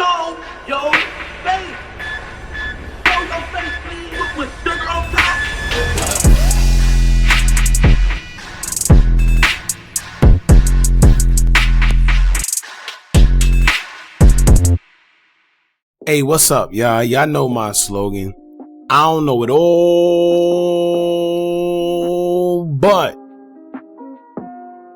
show your face. Show your face, please, with sugar on top. Hey, what's up, y'all? Y'all know my slogan. I don't know it all, but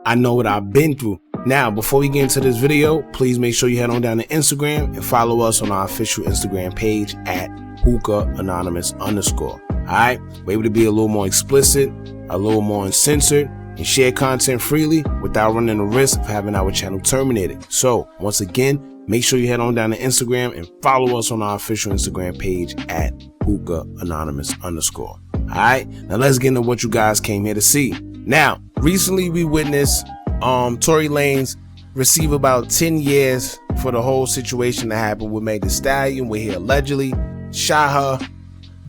I know what I've been through. Now, before we get into this video, please make sure you head on down to Instagram and follow us on our official Instagram page at Hookah Anonymous _. Alright? We're able to be a little more explicit, a little more uncensored, and share content freely without running the risk of having our channel terminated. So, once again, make sure you head on down to Instagram and follow us on our official Instagram page at Hookah Anonymous _. Alright, now let's get into what you guys came here to see. Now, recently we witnessed Tory Lanez receive about 10 years for the whole situation that happened with Meg Thee Stallion, where he allegedly shot her.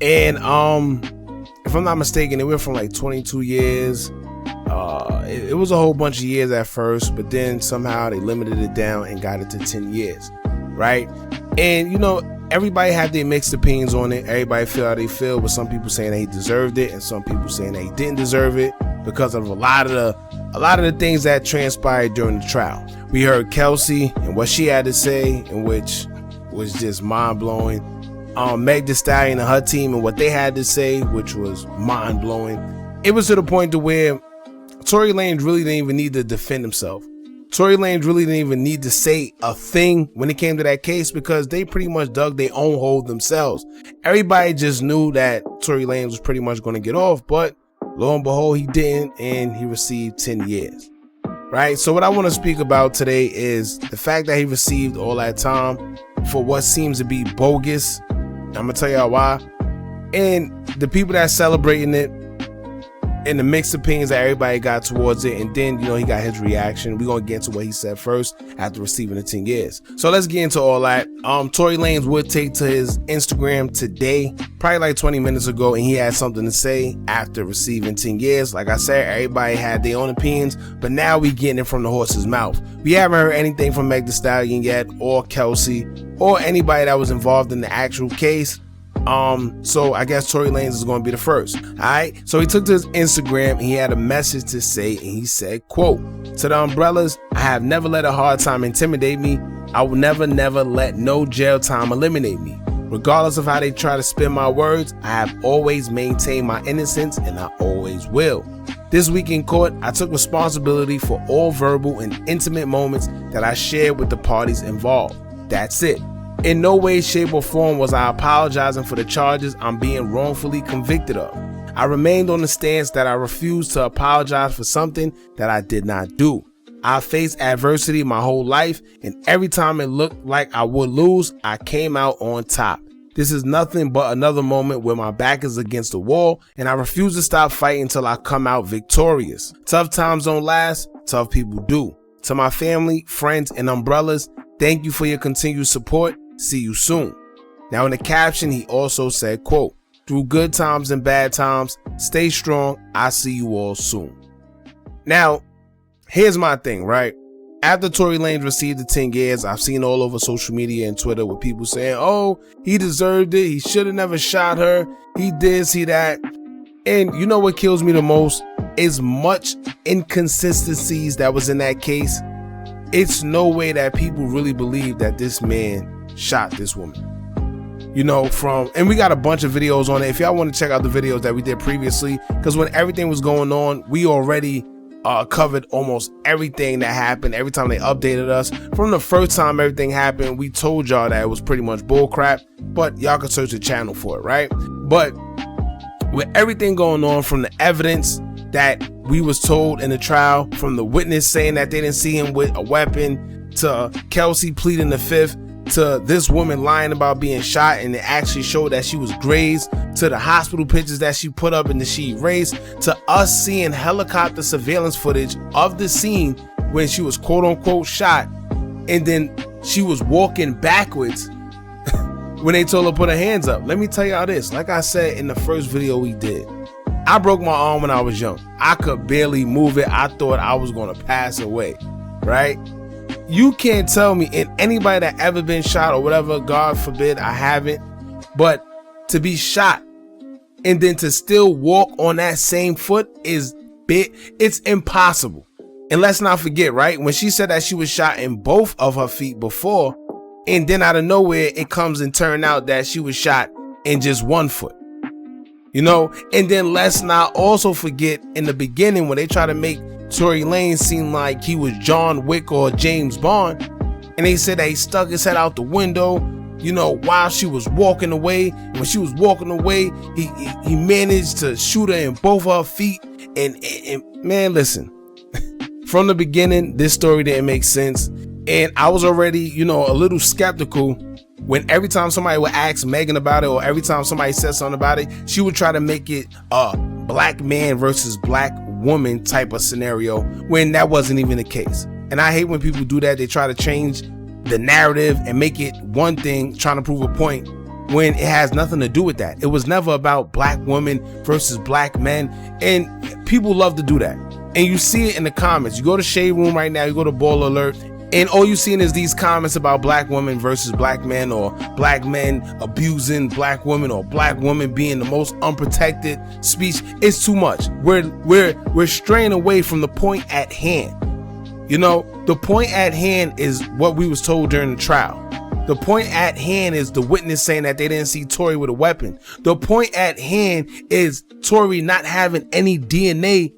And if I'm not mistaken, it went from like 22 years. It was a whole bunch of years at first, but then somehow they limited it down and got it to 10 years, right? And you know, everybody had their mixed opinions on it. Everybody feel how they feel, with some people saying that he deserved it and some people saying that he didn't deserve it because of a lot of the things that transpired during the trial. We heard Kelsey and what she had to say, in which was just mind-blowing. Meg Thee Stallion and her team and what they had to say, which was mind-blowing. It was to the point to where Tory Lanez really didn't even need to defend himself. Tory Lanez really didn't even need to say a thing when it came to that case, because they pretty much dug their own hole themselves. Everybody just knew that Tory Lanez was pretty much going to get off, but lo and behold, he didn't, and he received 10 years. Right? So what I want to speak about today is the fact that he received all that time for what seems to be bogus. I'm going to tell y'all why. And the people that celebrating it, and the mixed opinions that everybody got towards it, and then, you know, he got his reaction. We're gonna get into what he said first after receiving the 10 years. So let's get into all that. Tory Lanez would take to his Instagram today, probably like 20 minutes ago, and he had something to say after receiving 10 years. Like I said, everybody had their own opinions, but now we getting it from the horse's mouth. We haven't heard anything from Meg Thee Stallion yet, or Kelsey, or anybody that was involved in the actual case. So I guess Tory Lanez is going to be the first. Alright, so he took to his Instagram and he had a message to say, and he said, quote, "To the umbrellas, I have never let a hard time intimidate me. I will never let no jail time eliminate me. Regardless of how they try to spin my words, I have always maintained my innocence, and I always will. This week in court, I took responsibility for all verbal and intimate moments that I shared with the parties involved. That's it. In no way, shape, or form was I apologizing for the charges I'm being wrongfully convicted of. I remained on the stance that I refused to apologize for something that I did not do. I faced adversity my whole life, and every time it looked like I would lose, I came out on top. This is nothing but another moment where my back is against the wall, and I refuse to stop fighting until I come out victorious. Tough times don't last, tough people do. To my family, friends, and umbrellas, thank you for your continued support. See you soon." Now in the caption, he also said, quote, "Through good times and bad times, stay strong. I see you all soon." Now, here's my thing, right? After Tory Lanez received the 10 years, I've seen all over social media and Twitter with people saying, oh, he deserved it. He should have never shot her. He did see that. And you know what kills me the most is much inconsistencies that was in that case. It's no way that people really believe that this man shot this woman. You know, and we got a bunch of videos on it. If y'all want to check out the videos that we did previously, because when everything was going on, we already covered almost everything that happened. Every time they updated us, from the first time everything happened, we told y'all that it was pretty much bull crap, but y'all can search the channel for it, right? But with everything going on, from the evidence that we was told in the trial, from the witness saying that they didn't see him with a weapon, to Kelsey pleading the fifth, to this woman lying about being shot and it actually showed that she was grazed, to the hospital pictures that she put up and that she erased, to us seeing helicopter surveillance footage of the scene when she was quote unquote shot, and then she was walking backwards when they told her to put her hands up. Let me tell y'all this, like I said in the first video we did, I broke my arm when I was young. I could barely move it. I thought I was gonna pass away, right? You can't tell me, and anybody that ever been shot or whatever, God forbid I haven't, but to be shot and then to still walk on that same foot is big. It's impossible. And let's not forget, right? When she said that she was shot in both of her feet before, and then out of nowhere, it comes and turn out that she was shot in just one foot. You know, and then let's not also forget in the beginning when they try to make Tory Lanez seem like he was John Wick or James Bond, and they said that he stuck his head out the window, you know, while she was walking away. And when she was walking away, he managed to shoot her in both of her feet. And man, listen, from the beginning, this story didn't make sense. And I was already, you know, a little skeptical when every time somebody would ask Megan about it, or every time somebody said something about it, she would try to make it a black man versus black woman type of scenario when that wasn't even the case. And I hate when people do that. They try to change the narrative and make it one thing, trying to prove a point when it has nothing to do with that. It was never about black women versus black men, and people love to do that. And you see it in the comments. You go to Shade Room right now, you go to Ball Alert, and all you're seeing is these comments about black women versus black men, or black men abusing black women, or black women being the most unprotected speech. It's too much. We're straying away from the point at hand. You know, the point at hand is what we was told during the trial. The point at hand is the witness saying that they didn't see Tory with a weapon. The point at hand is Tory not having any DNA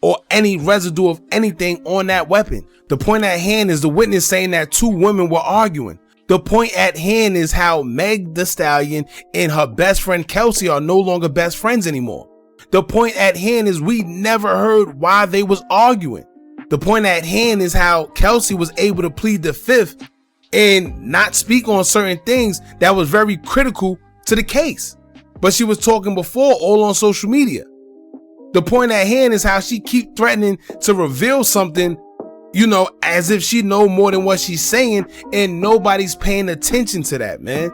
or any residue of anything on that weapon. The point at hand is the witness saying that two women were arguing. The point at hand is how Meg Thee Stallion and her best friend Kelsey are no longer best friends anymore. The point at hand is we never heard why they was arguing. The point at hand is how Kelsey was able to plead the fifth and not speak on certain things that was very critical to the case. But she was talking before all on social media. The point at hand is how she keep threatening to reveal something, you know, as if she know more than what she's saying, and nobody's paying attention to that, man.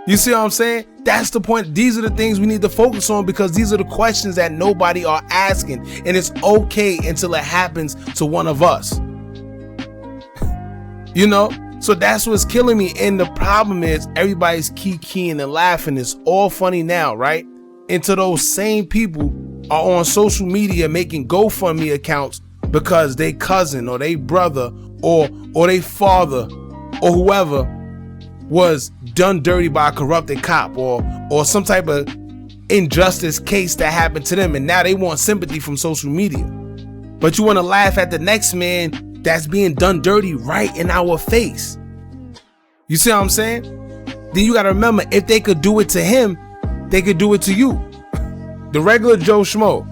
You see what I'm saying? That's the point. These are the things we need to focus on, because these are the questions that nobody are asking, and it's okay until it happens to one of us. You know? So that's what's killing me. And the problem is everybody's keying and laughing. It's all funny now, right? Until those same people are on social media making GoFundMe accounts because they cousin or they brother or they father or whoever was done dirty by a corrupted cop or some type of injustice case that happened to them, and now they want sympathy from social media. But you want to laugh at the next man that's being done dirty right in our face. You see what I'm saying? Then you got to remember, if they could do it to him, they could do it to you. The regular Joe Schmo,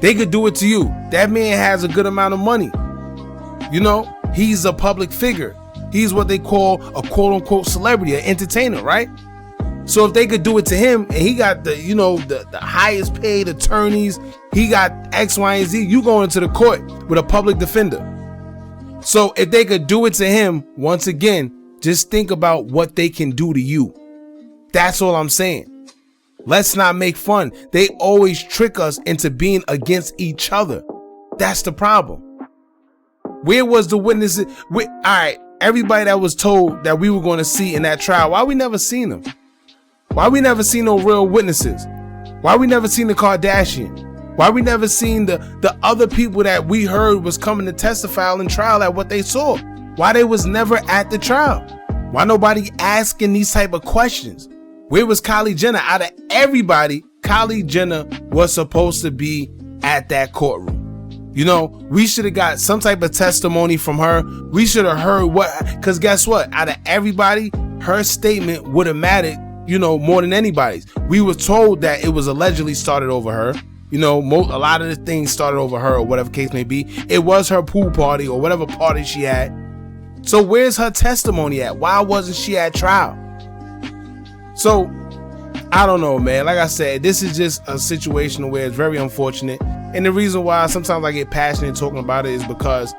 they could do it to you. That man has a good amount of money. You know, he's a public figure. He's what they call a quote unquote celebrity, an entertainer, right? So if they could do it to him, and he got the, you know, the highest paid attorneys, he got X, Y, and Z, you going into the court with a public defender. So if they could do it to him, once again, just think about what they can do to you. That's all I'm saying. Let's not make fun. They always trick us into being against each other. That's the problem. Where was the witnesses? All right, everybody that was told that we were going to see in that trial, why we never seen them? Why we never seen no real witnesses? Why we never seen the Kardashian? Why we never seen the other people that we heard was coming to testify in trial at what they saw? Why they was never at the trial? Why nobody asking these type of questions? Where was Kylie Jenner? Out of everybody, Kylie Jenner was supposed to be at that courtroom. You know, we should have got some type of testimony from her. We should have heard because guess what? Out of everybody, her statement would have mattered, you know, more than anybody's. We were told that it was allegedly started over her. You know, a lot of the things started over her, or whatever case may be. It was her pool party or whatever party she had. So where's her testimony at? Why wasn't she at trial? So I don't know, man. Like I said, this is just a situation where it's very unfortunate. And the reason why sometimes I get passionate talking about it is because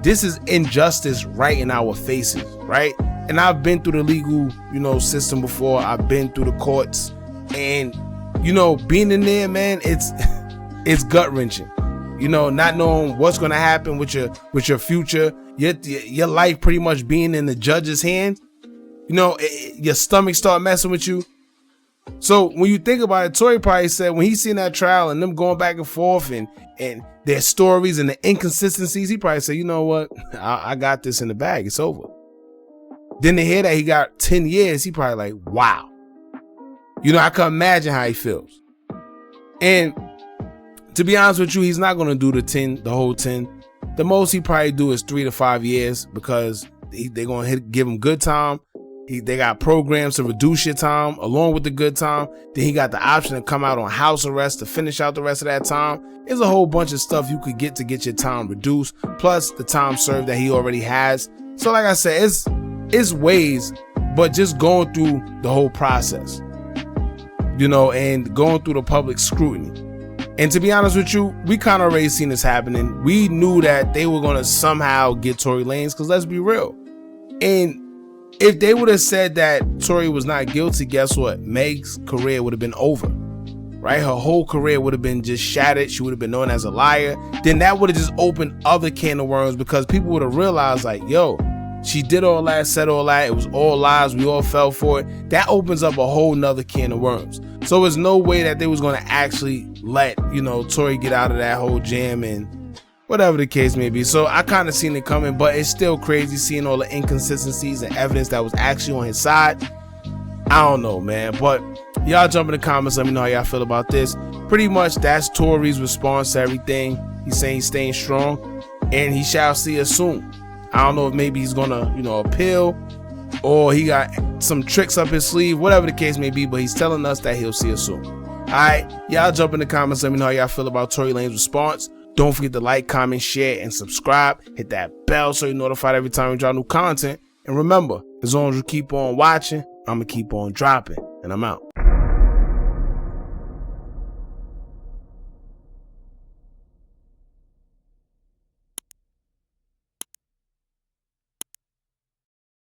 this is injustice right in our faces, right? And I've been through the legal, you know, system before. I've been through the courts, and you know, being in there, man, it's gut wrenching. You know, not knowing what's going to happen with your future, your life pretty much being in the judge's hands, you know, your stomach start messing with you. So when you think about it, Tory probably said when he seen that trial and them going back and forth and their stories and the inconsistencies, he probably said, you know what, I got this in the bag, it's over. Then to hear that he got 10 years, he probably like, wow. You know, I can imagine how he feels. And to be honest with you, he's not going to do the whole 10. The most he probably do is 3 to 5 years because they're going to give him good time. They got programs to reduce your time along with the good time. Then he got the option to come out on house arrest to finish out the rest of that time. There's a whole bunch of stuff you could get to get your time reduced, plus the time served that he already has. So like I said, it's ways, but just going through the whole process, you know, and going through the public scrutiny. And to be honest with you, we kind of already seen this happening. We knew that they were going to somehow get Tory Lanez, because let's be real. And if they would have said that Tory was not guilty, guess what? Meg's career would have been over, right? Her whole career would have been just shattered. She would have been known as a liar. Then that would have just opened other can of worms, because people would have realized like, yo, she did all that, said all that. It was all lies. We all fell for it. That opens up a whole nother can of worms. So there's no way that they was going to actually let, you know, Tory get out of that whole jam and whatever the case may be. So I kind of seen it coming, but it's still crazy seeing all the inconsistencies and evidence that was actually on his side. I don't know, man, but y'all jump in the comments. Let me know how y'all feel about this. Pretty much that's Tory's response to everything. He's saying he's staying strong and he shall see us soon. I don't know if maybe he's gonna, you know, appeal or he got some tricks up his sleeve, whatever the case may be, but he's telling us that he'll see us soon. All right, y'all jump in the comments. Let me know how y'all feel about Tory Lanez's response. Don't forget to like, comment, share, and subscribe. Hit that bell so you're notified every time we drop new content. And remember, as long as you keep on watching, I'm gonna keep on dropping, and I'm out.